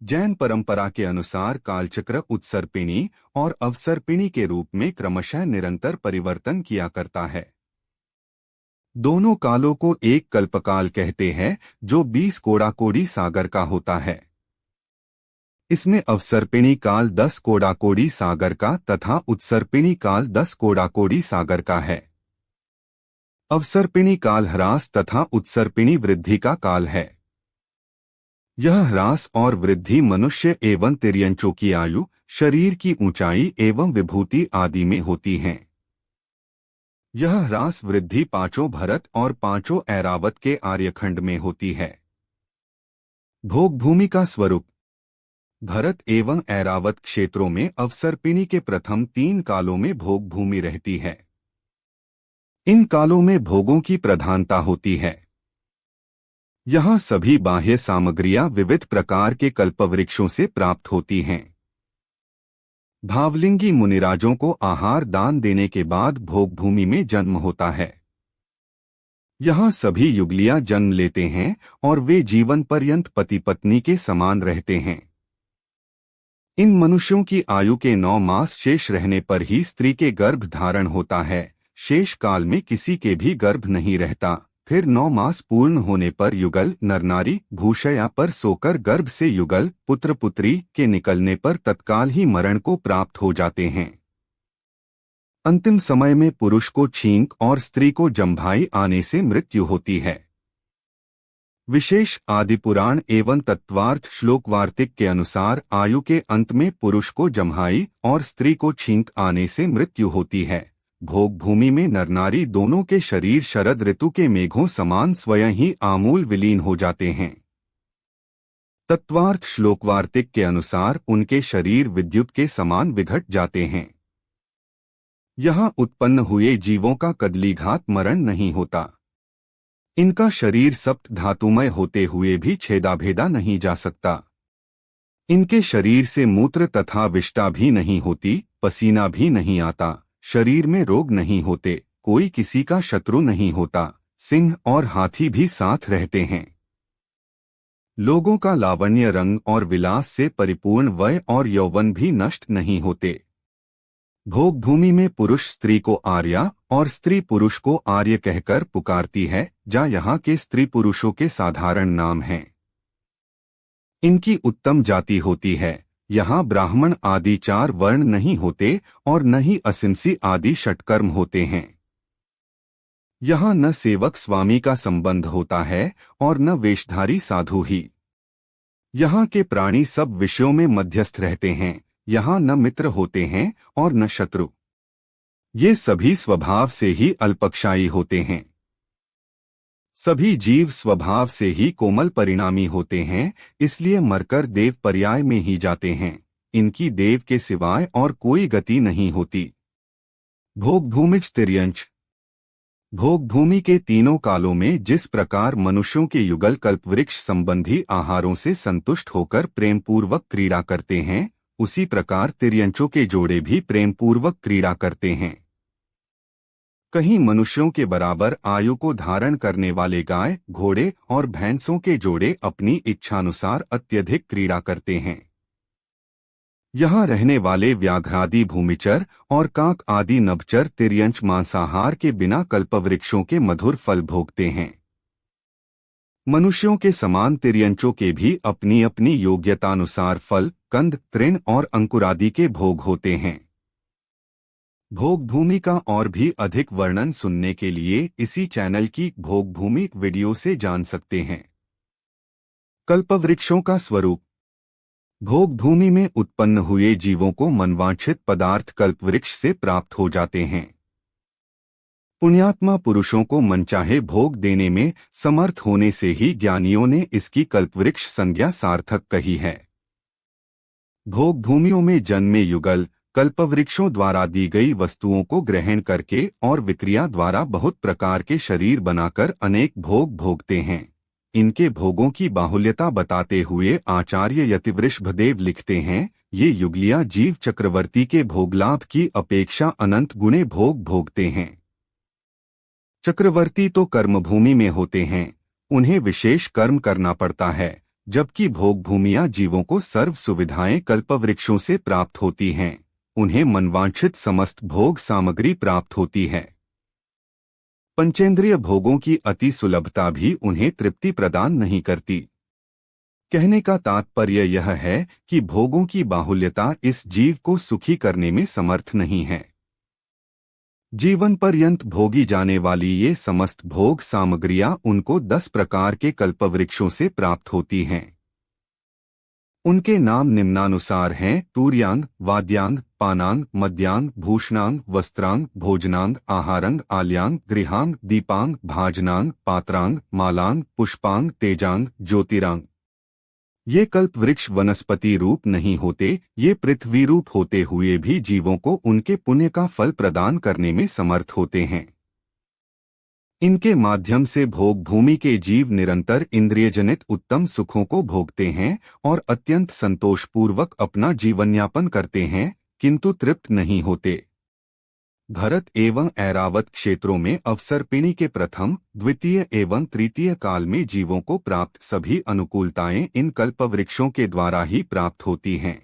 जैन परंपरा के अनुसार कालचक्र उत्सर्पिणी और अवसर्पिणी के रूप में क्रमशः निरंतर परिवर्तन किया करता है। दोनों कालों को एक कल्पकाल कहते हैं, जो 20 कोड़ाकोड़ी सागर का होता है। इसमें अवसर्पिणी काल 10 कोड़ाकोड़ी सागर का तथा उत्सर्पिणी काल 10 कोड़ाकोड़ी सागर का है। अवसर्पिणी काल ह्रास तथा उत्सर्पिणी वृद्धि का काल है। यह ह्रास और वृद्धि मनुष्य एवं तिर्यंचों की आयु, शरीर की ऊंचाई एवं विभूति आदि में होती हैं। यह ह्रास वृद्धि पांचों भरत और पांचों ऐरावत के आर्यखंड में होती है। भोग भूमि का स्वरूप। भरत एवं ऐरावत क्षेत्रों में अवसर्पिणी के प्रथम 3 कालों में भोग भूमि रहती है। इन कालों में भोगों की प्रधानता होती है। यहाँ सभी बाह्य सामग्रियां विविध प्रकार के कल्पवृक्षों से प्राप्त होती हैं। भावलिंगी मुनिराजों को आहार दान देने के बाद भोग भूमि में जन्म होता है। यहाँ सभी युगलियां जन्म लेते हैं और वे जीवन पर्यंत पति पत्नी के समान रहते हैं। इन मनुष्यों की आयु के 9 मास शेष रहने पर ही स्त्री के गर्भ धारण होता है। शेष काल में किसी के भी गर्भ नहीं रहता। फिर 9 मास पूर्ण होने पर युगल नरनारी भूशया पर सोकर गर्भ से युगल पुत्र पुत्री के निकलने पर तत्काल ही मरण को प्राप्त हो जाते हैं। अंतिम समय में पुरुष को छींक और स्त्री को जम्भाई आने से मृत्यु होती है। विशेष आदि पुराण एवं तत्वार्थ श्लोक वार्तिक के अनुसार आयु के अंत में पुरुष को जम्हाई और स्त्री को छींक आने से मृत्यु होती है। भोग भूमि में नरनारी दोनों के शरीर शरद ऋतु के मेघों समान स्वयं ही आमूल विलीन हो जाते हैं। तत्वार्थ श्लोकवार्तिक के अनुसार उनके शरीर विद्युत के समान विघट जाते हैं। यहाँ उत्पन्न हुए जीवों का कदलीघात मरण नहीं होता। इनका शरीर सप्त धातुमय होते हुए भी छेदाभेदा नहीं जा सकता। इनके शरीर से मूत्र तथा विष्ठा भी नहीं होती, पसीना भी नहीं आता, शरीर में रोग नहीं होते, कोई किसी का शत्रु नहीं होता, सिंह और हाथी भी साथ रहते हैं। लोगों का लावण्य रंग और विलास से परिपूर्ण वय और यौवन भी नष्ट नहीं होते। भोग भूमि में पुरुष स्त्री को आर्या और स्त्री पुरुष को आर्य कहकर पुकारती है, जहाँ यहाँ के स्त्री पुरुषों के साधारण नाम हैं। इनकी उत्तम जाति होती है। यहाँ ब्राह्मण आदि 4 वर्ण नहीं होते और न ही असिंसी आदि षटकर्म होते हैं। यहाँ न सेवक स्वामी का संबंध होता है और न वेशधारी साधु ही। यहाँ के प्राणी सब विषयों में मध्यस्थ रहते हैं। यहाँ न मित्र होते हैं और न शत्रु। ये सभी स्वभाव से ही अल्पक्षायी होते हैं। सभी जीव स्वभाव से ही कोमल परिणामी होते हैं, इसलिए मरकर देव पर्याय में ही जाते हैं। इनकी देव के सिवाय और कोई गति नहीं होती। भोग भूमिज तिर्यंच। भोग भूमि के तीनों कालों में जिस प्रकार मनुष्यों के युगल कल्पवृक्ष संबंधी आहारों से संतुष्ट होकर प्रेमपूर्वक क्रीड़ा करते हैं, उसी प्रकार तिर्यंचों के जोड़े भी प्रेमपूर्वक क्रीड़ा करते हैं। कहीं मनुष्यों के बराबर आयु को धारण करने वाले गाय, घोड़े और भैंसों के जोड़े अपनी इच्छानुसार अत्यधिक क्रीड़ा करते हैं। यहाँ रहने वाले व्याघ्रादि भूमिचर और काक आदि नभचर तिर्यंच मांसाहार के बिना कल्पवृक्षों के मधुर फल भोगते हैं। मनुष्यों के समान तिर्यंचों के भी अपनी अपनी योग्यतानुसार फल, कंद, तृण और अंकुरादि के भोग होते हैं। भोग भूमि का और भी अधिक वर्णन सुनने के लिए इसी चैनल की भोग भूमि वीडियो से जान सकते हैं। कल्पवृक्षों का स्वरूप। भोग भूमि में उत्पन्न हुए जीवों को मनवांछित पदार्थ कल्पवृक्ष से प्राप्त हो जाते हैं। पुण्यात्मा पुरुषों को मनचाहे भोग देने में समर्थ होने से ही ज्ञानियों ने इसकी कल्पवृक्ष संज्ञा सार्थक कही है। भोग भूमियों में जन्मे युगल कल्पवृक्षों द्वारा दी गई वस्तुओं को ग्रहण करके और विक्रिया द्वारा बहुत प्रकार के शरीर बनाकर अनेक भोग भोगते हैं। इनके भोगों की बाहुल्यता बताते हुए आचार्य यतिवृषभदेव लिखते हैं, ये युगलियां जीव चक्रवर्ती के भोगलाभ की अपेक्षा अनंत गुणे भोग भोगते हैं। चक्रवर्ती तो कर्मभूमि में होते हैं, उन्हें विशेष कर्म करना पड़ता है, जबकि भोग भूमियां जीवों को सर्व सुविधाएं कल्पवृक्षों से प्राप्त होती हैं। उन्हें मनवांछित समस्त भोग सामग्री प्राप्त होती है। पंचेंद्रिय भोगों की अति सुलभता भी उन्हें तृप्ति प्रदान नहीं करती। कहने का तात्पर्य यह है कि भोगों की बाहुल्यता इस जीव को सुखी करने में समर्थ नहीं है। जीवन पर्यंत भोगी जाने वाली ये समस्त भोग सामग्रियां उनको 10 प्रकार के कल्पवृक्षों से प्राप्त होती हैं। उनके नाम निम्नानुसार हैं: तूर्यांग, वाद्यांग, पानांग, मद्यांग, भूषणांग, वस्त्रांग, भोजनांग, आहारंग, आल्यांग, गृहांग, दीपांग, भाजनांग, पात्रांग, मालांग, पुष्पांग, तेजांग, ज्योतिरांग। ये कल्प वृक्ष वनस्पति रूप नहीं होते, ये पृथ्वी रूप होते हुए भी जीवों को उनके पुण्य का फल प्रदान करने में समर्थ होते हैं। इनके माध्यम से भोग भूमि के जीव निरंतर इंद्रियजनित उत्तम सुखों को भोगते हैं और अत्यंत संतोषपूर्वक अपना जीवनयापन करते हैं, किंतु तृप्त नहीं होते। भरत एवं ऐरावत क्षेत्रों में अवसर्पिणी के प्रथम, द्वितीय एवं तृतीय काल में जीवों को प्राप्त सभी अनुकूलताएं इन कल्पवृक्षों के द्वारा ही प्राप्त होती हैं।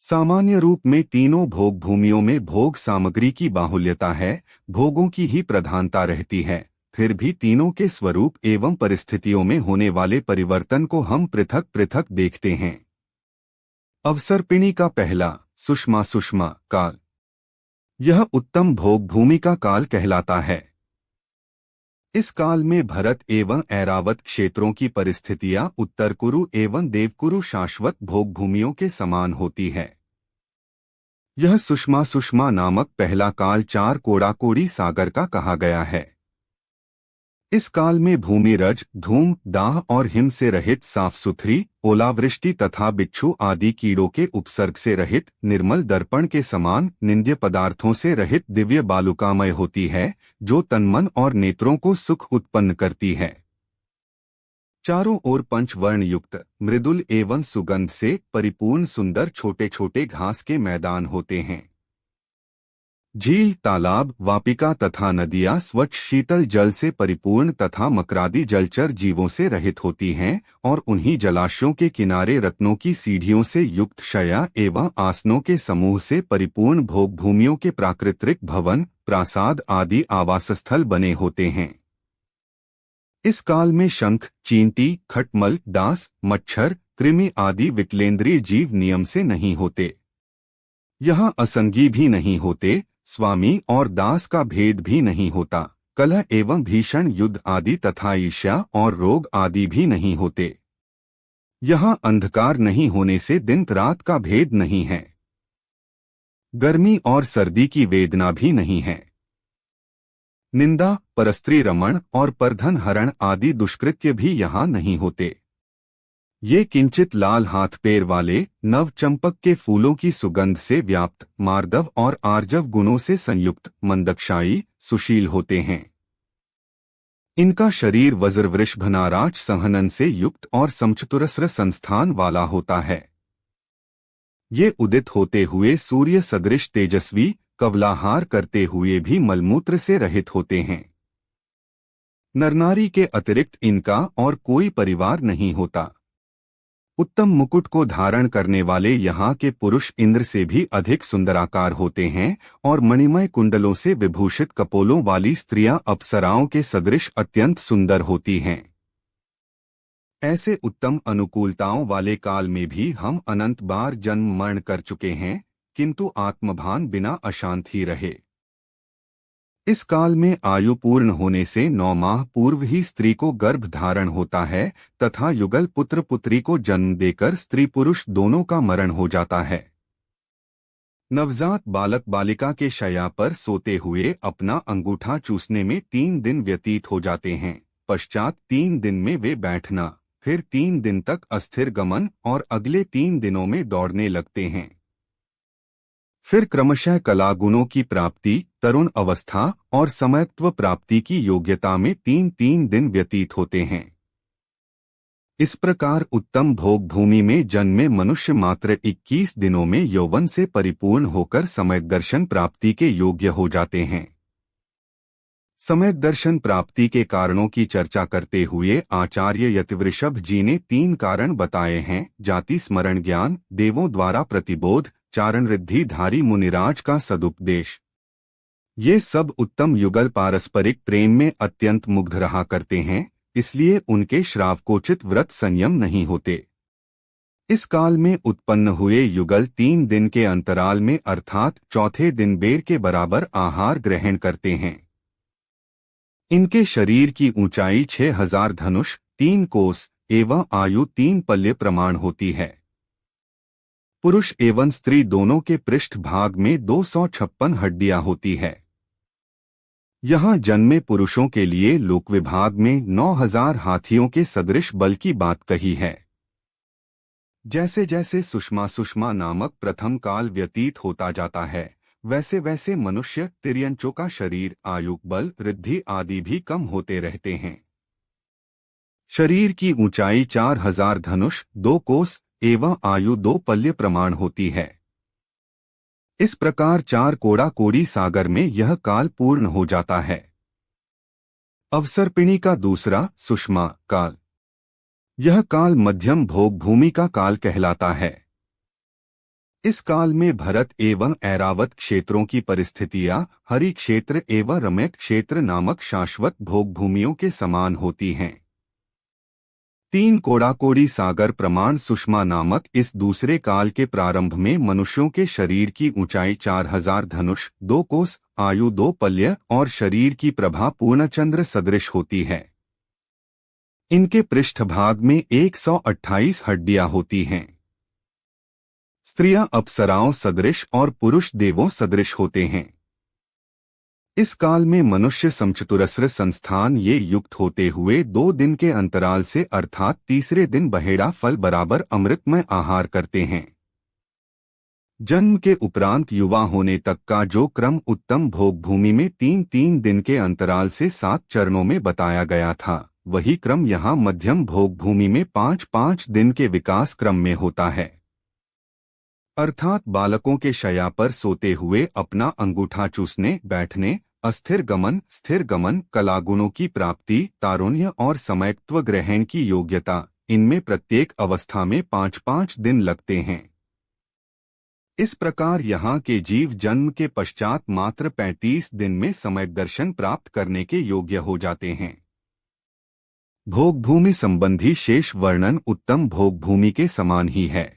सामान्य रूप में तीनों भोग भूमियों में भोग सामग्री की बाहुल्यता है, भोगों की ही प्रधानता रहती है। फिर भी तीनों के स्वरूप एवं परिस्थितियों में होने वाले परिवर्तन को हम पृथक पृथक देखते हैं। अवसर्पिणी का पहला, सुषमा सुषमा काल, यह उत्तम भोग भूमि का काल कहलाता है। इस काल में भरत एवं ऐरावत क्षेत्रों की परिस्थितियां उत्तर कुरु एवं देवकुरु शाश्वत भोग भूमियों के समान होती है। यह सुषमा सुषमा नामक पहला काल 4 कोड़ाकोड़ी सागर का कहा गया है। इस काल में भूमि रज, धूम, दाह और हिम से रहित, साफ सुथरी, ओलावृष्टि तथा बिच्छू आदि कीड़ों के उपसर्ग से रहित, निर्मल दर्पण के समान निंद्य पदार्थों से रहित दिव्य बालुकामय होती है, जो तनमन और नेत्रों को सुख उत्पन्न करती है। चारों ओर पंचवर्ण युक्त, मृदुल एवं सुगंध से परिपूर्ण सुंदर छोटे छोटे घास के मैदान होते हैं। झील, तालाब, वापिका तथा नदियां स्वच्छ शीतल जल से परिपूर्ण तथा मकरादी जलचर जीवों से रहित होती हैं और उन्हीं जलाशयों के किनारे रत्नों की सीढ़ियों से युक्त शया एवं आसनों के समूह से परिपूर्ण भोग भूमियों के प्राकृतिक भवन, प्रासाद आदि आवासस्थल बने होते हैं। इस काल में शंख, चींटी, खटमल, डांस, मच्छर, कृमि आदि विकलेंद्रीय जीव नियम से नहीं होते। यहाँ असंगी भी नहीं होते, स्वामी और दास का भेद भी नहीं होता, कलह एवं भीषण युद्ध आदि तथा ईर्ष्या और रोग आदि भी नहीं होते। यहाँ अंधकार नहीं होने से दिन रात का भेद नहीं है, गर्मी और सर्दी की वेदना भी नहीं है। निंदा, परस्त्री रमण और परधन हरण आदि दुष्कृत्य भी यहाँ नहीं होते। ये किंचित लाल हाथ पैर वाले, नव चंपक के फूलों की सुगंध से व्याप्त, मार्दव और आर्जव गुणों से संयुक्त, मंदक्षायी, सुशील होते हैं। इनका शरीर वज्रवृषभनाराज संहनन से युक्त और समचतुरस्र संस्थान वाला होता है। ये उदित होते हुए सूर्य सदृश तेजस्वी, कवलाहार करते हुए भी मलमूत्र से रहित होते हैं। नरनारी के अतिरिक्त इनका और कोई परिवार नहीं होता। उत्तम मुकुट को धारण करने वाले यहाँ के पुरुष इंद्र से भी अधिक सुंदराकार होते हैं और मणिमय कुंडलों से विभूषित कपोलों वाली स्त्रियां अप्सराओं के सदृश अत्यंत सुंदर होती हैं। ऐसे उत्तम अनुकूलताओं वाले काल में भी हम अनंत बार जन्म मरण कर चुके हैं, किंतु आत्मभान बिना अशांत ही रहे। इस काल में आयु पूर्ण होने से 9 माह पूर्व ही स्त्री को गर्भ धारण होता है तथा युगल पुत्र पुत्री को जन्म देकर स्त्री पुरुष दोनों का मरण हो जाता है। नवजात बालक बालिका के शैया पर सोते हुए अपना अंगूठा चूसने में 3 दिन व्यतीत हो जाते हैं। पश्चात 3 दिन में वे बैठना, फिर 3 दिन तक अस्थिर गमन और अगले 3 दिनों में दौड़ने लगते हैं। फिर क्रमशः कला गुणों की प्राप्ति, तरुण अवस्था और समयत्व प्राप्ति की योग्यता में 3-3 दिन व्यतीत होते हैं। इस प्रकार उत्तम भोग भूमि में जन्मे मनुष्य मात्र 21 दिनों में यौवन से परिपूर्ण होकर समय दर्शन प्राप्ति के योग्य हो जाते हैं। सम्यक दर्शन प्राप्ति के कारणों की चर्चा करते हुए आचार्य यतिवृषभ जी ने 3 कारण बताए हैं। जाति स्मरण ज्ञान, देवों द्वारा प्रतिबोध, चारण रिद्धिधारी मुनिराज का सदुपदेश। ये सब उत्तम युगल पारस्परिक प्रेम में अत्यंत मुग्ध रहा करते हैं, इसलिए उनके श्रावकोचित व्रत संयम नहीं होते। इस काल में उत्पन्न हुए युगल 3 दिन के अंतराल में अर्थात चौथे दिन बेर के बराबर आहार ग्रहण करते हैं। इनके शरीर की ऊंचाई 6000 धनुष 3 कोस एवं आयु 3 पल्य प्रमाण होती है। पुरुष एवं स्त्री दोनों के पृष्ठ भाग में 256 हड्डियां होती है। यहाँ जन्मे पुरुषों के लिए लोक विभाग में 9000 हाथियों के सदृश बल की बात कही है। जैसे जैसे सुषमा नामक प्रथम काल व्यतीत होता जाता है, वैसे वैसे मनुष्य तिर्यंचों का शरीर, आयु, बल, रिद्धि आदि भी कम होते रहते हैं। शरीर की ऊंचाई 4000 धनुष 2 कोस एवं आयु 2 पल्य प्रमाण होती है। इस प्रकार 4 कोड़ा कोड़ी सागर में यह काल पूर्ण हो जाता है। अवसर्पिणी का दूसरा सुषमा काल, यह काल मध्यम भोग भूमि का काल कहलाता है। इस काल में भरत एवं ऐरावत क्षेत्रों की परिस्थितियां हरि क्षेत्र एवं रम्य क्षेत्र नामक शाश्वत भोग भूमियों के समान होती हैं। 3 कोड़ाकोड़ी सागर प्रमाण सुषमा नामक इस दूसरे काल के प्रारंभ में मनुष्यों के शरीर की ऊंचाई 4000 धनुष 2 कोस, आयु 2 पल्य और शरीर की प्रभा पूर्णचंद्र सदृश होती है। इनके पृष्ठभाग में 128 हड्डियां होती हैं। स्त्रियां अप्सराओं सदृश और पुरुष देवों सदृश होते हैं। इस काल में मनुष्य समचतुरस्र संस्थान ये युक्त होते हुए 2 दिन के अंतराल से अर्थात तीसरे दिन बहेड़ा फल बराबर अमृतमय आहार करते हैं। जन्म के उपरांत युवा होने तक का जो क्रम उत्तम भोग भूमि में 3-3 दिन के अंतराल से 7 चरणों में बताया गया था, वही क्रम यहाँ मध्यम भोग भूमि में 5-5 दिन के विकास क्रम में होता है। अर्थात बालकों के शैया पर सोते हुए अपना अंगूठा चूसने, बैठने, अस्थिर गमन, स्थिर गमन, कलागुणों की प्राप्ति, तारुण्य और समयत्व ग्रहण की योग्यता, इनमें प्रत्येक अवस्था में 5-5 दिन लगते हैं। इस प्रकार यहाँ के जीव जन्म के पश्चात मात्र 35 दिन में सम्यक दर्शन प्राप्त करने के योग्य हो जाते हैं। भोग भूमि संबंधी शेष वर्णन उत्तम भोग भूमि के समान ही है।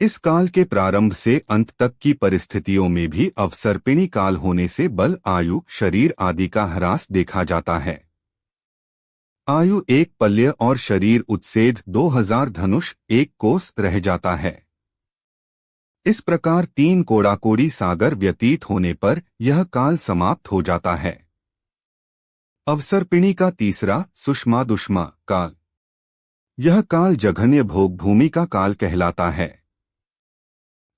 इस काल के प्रारंभ से अंत तक की परिस्थितियों में भी अवसर्पिणी काल होने से बल, आयु, शरीर आदि का ह्रास देखा जाता है। आयु 1 पल्य और शरीर उच्छेद 2000 धनुष 1 कोस रह जाता है। इस प्रकार 3 कोड़ाकोड़ी सागर व्यतीत होने पर यह काल समाप्त हो जाता है। अवसर्पिणी का तीसरा सुषमा काल, यह काल जघन्य भोग भूमि का काल कहलाता है।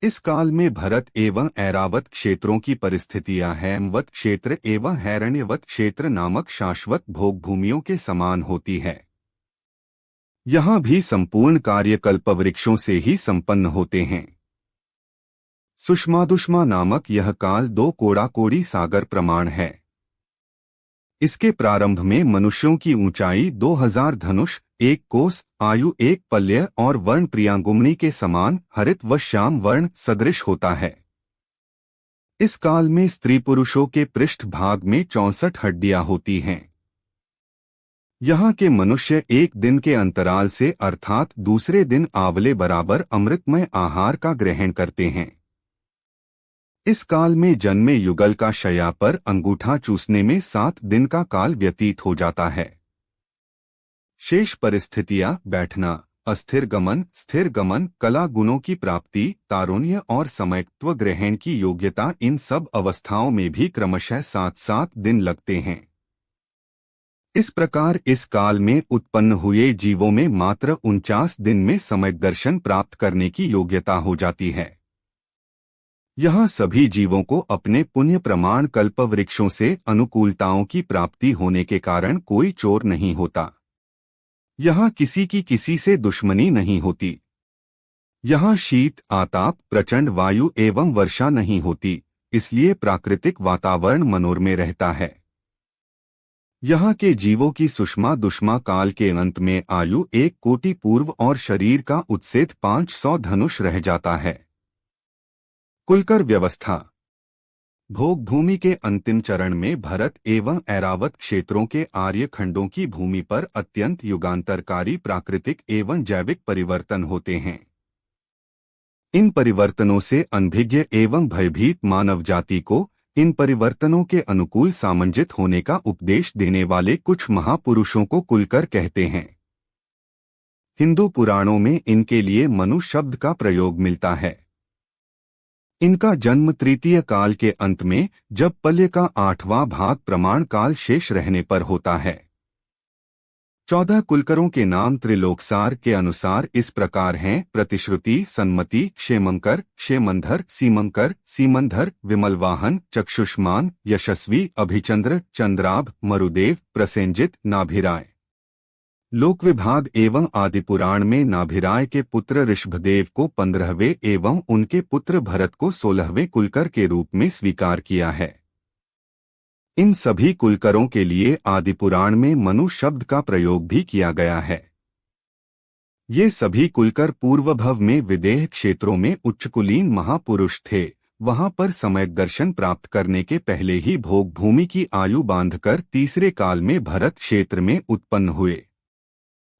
इस काल में भरत एवं ऐरावत क्षेत्रों की परिस्थितियां हेमवत क्षेत्र एवं हैरण्यवत क्षेत्र नामक शाश्वत भोग भूमियों के समान होती है। यहाँ भी संपूर्ण कार्य कल्पवृक्षों से ही संपन्न होते हैं। सुषमा नामक यह काल 2 कोड़ाकोड़ी सागर प्रमाण है। इसके प्रारंभ में मनुष्यों की ऊंचाई 2000 धनुष 1 कोस, आयु 1 पल्य और वर्ण प्रियांगुमणी के समान हरित व श्याम वर्ण सदृश होता है। इस काल में स्त्री पुरुषों के पृष्ठ भाग में 64 हड्डियां होती हैं। यहाँ के मनुष्य 1 दिन के अंतराल से अर्थात दूसरे दिन आवले बराबर अमृतमय आहार का ग्रहण करते हैं। इस काल में जन्मे युगल का शैया पर अंगूठा चूसने में 7 दिन का काल व्यतीत हो जाता है। शेष परिस्थितियां बैठना, अस्थिर गमन, स्थिर गमन, कला गुणों की प्राप्ति, तारुण्य और समयत्व ग्रहण की योग्यता, इन सब अवस्थाओं में भी क्रमशः 7-7 दिन लगते हैं। इस प्रकार इस काल में उत्पन्न हुए जीवों में मात्र 49 दिन में सम्यक दर्शन प्राप्त करने की योग्यता हो जाती है। यहाँ सभी जीवों को अपने पुण्य प्रमाण कल्पवृक्षों से अनुकूलताओं की प्राप्ति होने के कारण कोई चोर नहीं होता। यहाँ किसी की किसी से दुश्मनी नहीं होती। यहाँ शीत, आताप, प्रचंड वायु एवं वर्षा नहीं होती, इसलिए प्राकृतिक वातावरण मनोरम रहता है। यहाँ के जीवों की सुषमा दुष्मा काल के अंत में आयु 1 कोटि पूर्व और शरीर का उत्सेद 500 धनुष रह जाता है। कुलकर व्यवस्था। भोग भूमि के अंतिम चरण में भरत एवं ऐरावत क्षेत्रों के आर्य खंडों की भूमि पर अत्यंत युगांतरकारी प्राकृतिक एवं जैविक परिवर्तन होते हैं। इन परिवर्तनों से अनभिज्ञ एवं भयभीत मानव जाति को इन परिवर्तनों के अनुकूल सामंजित होने का उपदेश देने वाले कुछ महापुरुषों को कुलकर कहते हैं। हिंदू पुराणों में इनके लिए मनु शब्द का प्रयोग मिलता है। इनका जन्म तृतीय काल के अंत में जब पल्य का 8वां भाग प्रमाण काल शेष रहने पर होता है। 14 कुलकरों के नाम त्रिलोकसार के अनुसार इस प्रकार हैं: प्रतिश्रुति, सन्मति, क्षेमंकर, क्षेमंधर, सीमंकर, सीमंधर, विमलवाहन, चक्षुष्मान, यशस्वी, अभिचंद्र, चंद्राभ, मरुदेव, प्रसेंजित, नाभिराय। लोक विभाग एवं आदिपुराण में नाभिराय के पुत्र ऋषभदेव को 15वें एवं उनके पुत्र भरत को 16वें कुलकर के रूप में स्वीकार किया है। इन सभी कुलकरों के लिए आदिपुराण में मनु शब्द का प्रयोग भी किया गया है। ये सभी कुलकर पूर्वभव में विदेह क्षेत्रों में उच्चकुलीन महापुरुष थे। वहां पर सम्यक दर्शन प्राप्त करने के पहले ही भोग भूमि की आयु बांधकर तीसरे काल में भरत क्षेत्र में उत्पन्न हुए।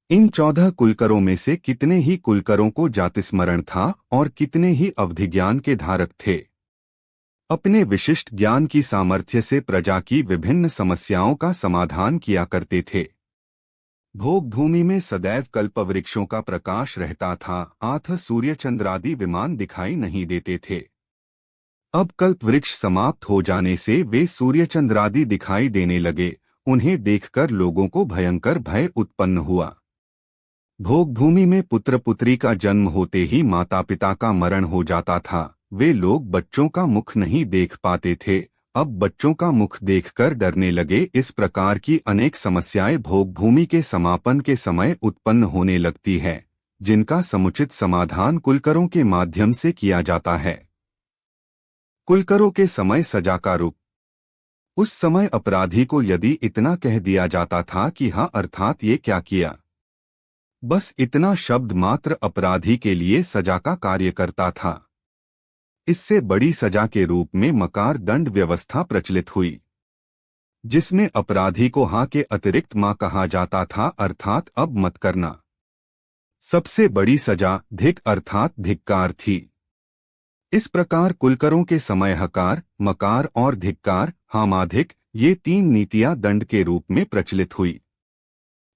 इन 14 कुलकरों में से कितने ही कुलकरों को जातिस्मरण था और कितने ही अवधिज्ञान के धारक थे। अपने विशिष्ट ज्ञान की सामर्थ्य से प्रजा की विभिन्न समस्याओं का समाधान किया करते थे। भोग भूमि में सदैव कल्पवृक्षों का प्रकाश रहता था, अतः सूर्य चंद्रादि विमान दिखाई नहीं देते थे। अब कल्पवृक्ष समाप्त हो जाने से वे सूर्य चंद्रादि दिखाई देने लगे। उन्हें देखकर लोगों को भयंकर भय उत्पन्न हुआ। भोग भूमि में पुत्र पुत्री का जन्म होते ही माता पिता का मरण हो जाता था। वे लोग बच्चों का मुख नहीं देख पाते थे। अब बच्चों का मुख देखकर डरने लगे। इस प्रकार की अनेक समस्याएं भोग भूमि के समापन के समय उत्पन्न होने लगती है, जिनका समुचित समाधान कुलकरों के माध्यम से किया जाता है। कुलकरों के समय सजा का रूप। उस समय अपराधी को यदि इतना कह दिया जाता था कि हाँ अर्थात ये क्या किया, बस इतना शब्द मात्र अपराधी के लिए सजा का कार्य करता था। इससे बड़ी सजा के रूप में मकार दंड व्यवस्था प्रचलित हुई, जिसमें अपराधी को हाँ के अतिरिक्त मां कहा जाता था, अर्थात अब मत करना। सबसे बड़ी सजा धिक अर्थात धिक्कार थी। इस प्रकार कुलकरों के समय हकार, मकार और धिक्कार, हामाधिक, ये 3 नीतियां दंड के रूप में प्रचलित हुई।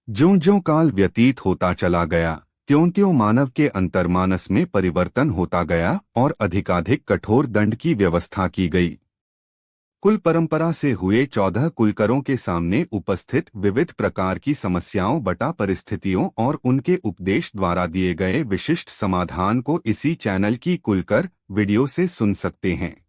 ज्यों-ज्यों काल व्यतीत होता चला गया, त्यों-त्यों मानव के अंतर्मानस में परिवर्तन होता गया और अधिकाधिक कठोर दंड की व्यवस्था की गई। कुल परंपरा से हुए 14 कुलकरों के सामने उपस्थित विविध प्रकार की समस्याओं बटा परिस्थितियों और उनके उपदेश द्वारा दिए गए विशिष्ट समाधान को इसी चैनल की कुलकर वीडियो से सुन सकते हैं।